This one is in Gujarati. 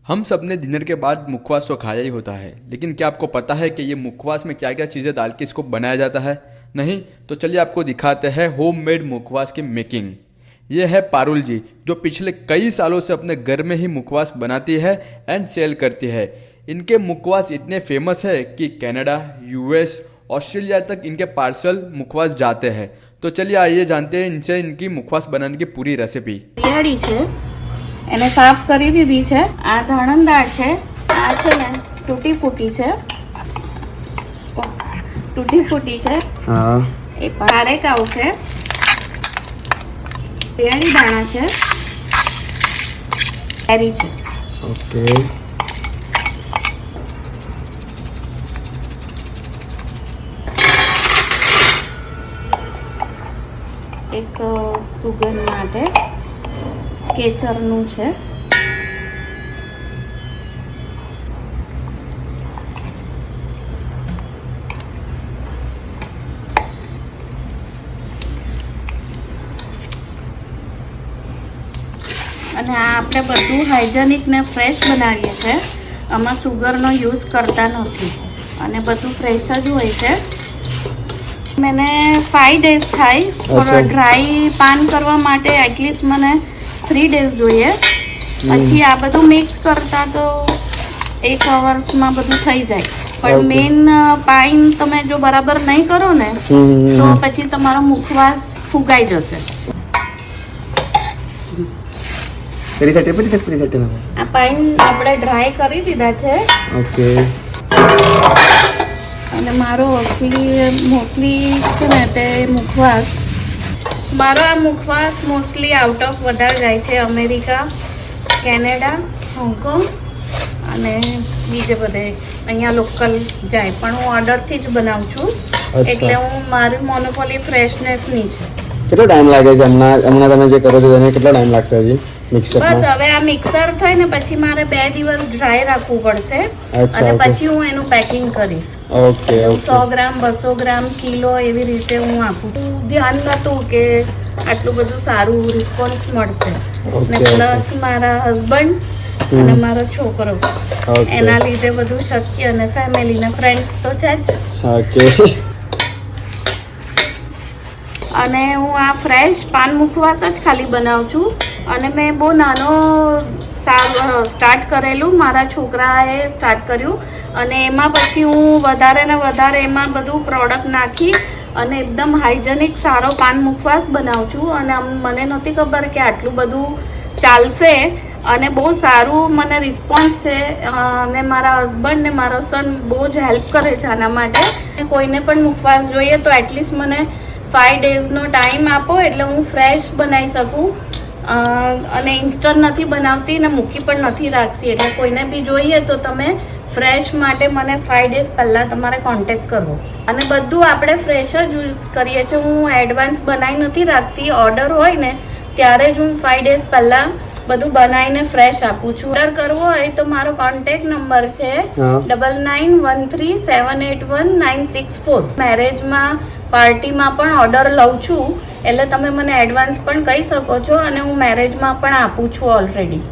हम सब ने डिनर के बाद मुखवास तो खाया ही होता है, लेकिन क्या आपको पता है कि ये मुखवास में क्या क्या चीज़ें डाल के इसको बनाया जाता है? नहीं तो चलिए आपको दिखाते हैं होममेड मुखवास की मेकिंग। ये है पारुल जी, जो पिछले कई सालों से अपने घर में ही मुखवास बनाती है एंड सेल करती है। इनके मुखवास इतने फेमस है कि कनाडा, यूएस, ऑस्ट्रेलिया तक इनके पार्सल मुखवास जाते हैं। तो चलिए आइए जानते हैं इनसे इनकी मुखवास बनाने की पूरी रेसिपी। તૈયારી છે એને સાફ કરી દીધી છે। આ ધાણણ દાળ છે, આ છે ને તૂટી ફૂટી છે, હા એ પારેકાવ છે, પેરી દાણા છે, કેરી છે। ઓકે એક સુગંધ માટે કેસરનું છે, અને આ આપણે બધું હાઇજેનિક ને ફ્રેશ બનાવીએ છીએ। આમાં સુગરનો યુઝ કરતા નથી અને બધું ફ્રેશ જ હોય છે। મને 5 days થાય, અચ્છા। ડ્રાય પાન કરવા માટે એટલીસ્ટ મને 3 days જોઈએ। પછી આ બધું મિક્સ કરતા તો 1 hours બધું થઈ જાય, પણ Okay. મેઇન પાઇન તમે જો બરાબર નહીં કરો ને તો પછી તમારો મુખવાસ ફુગાઈ જશે। પેલી સાઈડ આ પાઇન આપણે ડ્રાય કરી દીધા છે ઓકે અને મારો મોસ્ટલી છે ને તે મુખવાસ મોસ્ટલી આઉટ ઓફ વધારે જાય છે, અમેરિકા, કેનેડા, હોંગકોંગ અને બીજે બધે અહીંયા લોકલ જાય, પણ હું ઓર્ડરથી જ બનાવું છું। એટલે મારી મોનોપોલી ફ્રેશનેસની છે। કેટલો ટાઈમ લાગે છે હમણાં તમે જે કરો છો તેને કેટલો ટાઈમ લાગશે હજી મિક્સરમાં? બસ હવે આ મિક્સર થાય ને પછી મારે 2 દિવસ ડ્રાય રાખવું પડશે અચ્છા, અને okay. પછી હું એનું પેકિંગ કરીશ। ઓકે 100 ગ્રામ 200 ગ્રામ કિલો એવી રીતે હું આપું છું। ધ્યાન નહોતું કે આટલું બધું સારું રિસ્પોન્સ મળશે Okay, ને પ્લસ મારા હસબન્ડ અને મારો છોકરો ઓકે એના લીધે બધું શક્ય, અને ફેમિલી ને ફ્રેન્ડ્સ તો છે જ। ઓકે અને હું આ ફ્રેશ પાન મુખવાસ જ ખાલી બનાવું છું અને મેં બહુ નાનો સ્ટાર્ટ કરેલું, મારા છોકરાએ સ્ટાર્ટ કર્યું અને એમાં પછી હું વધારે ને વધારે એમાં બધું પ્રોડક્ટ નાખી અને એકદમ હાઇજેનિક સારો પાન મુખવાસ બનાવું છું। અને મને નહોતી ખબર કે આટલું બધું ચાલશે અને બહુ સારું મને રિસ્પોન્સ છે અને મારા હસબન્ડ ને મારો સન બહુ જ હેલ્પ કરે છે આના માટે। કોઈને પણ મુખવાસ જોઈએ તો એટલીસ્ટ મને 5 daysનો ટાઈમ આપો એટલે હું ફ્રેશ બનાવી શકું અને ઇન્સ્ટન્ટ નથી બનાવતી ને મૂકી પણ નથી રાખતી। એટલે કોઈને બી જોઈએ તો તમે ફ્રેશ માટે મને 5 days પહેલાં તમારે કોન્ટેક્ટ કરવો અને બધું આપણે ફ્રેશ જ યુઝ કરીએ છીએ। હું એડવાન્સ બનાવી નથી રાખતી, ઓર્ડર હોય ને ત્યારે જ હું 5 days પહેલાં બધું બનાવીને ફ્રેશ આપું છું। ઓર્ડર કરવો હોય તો મારો કોન્ટેક્ટ નંબર છે 9913781964। મેરેજમાં પાર્ટીમાં પણ ઓર્ડર લઉં છું એટલે તમે મને એડવાન્સ પણ કહી શકો છો અને હું મેરેજમાં પણ આપું છું ઓલરેડી।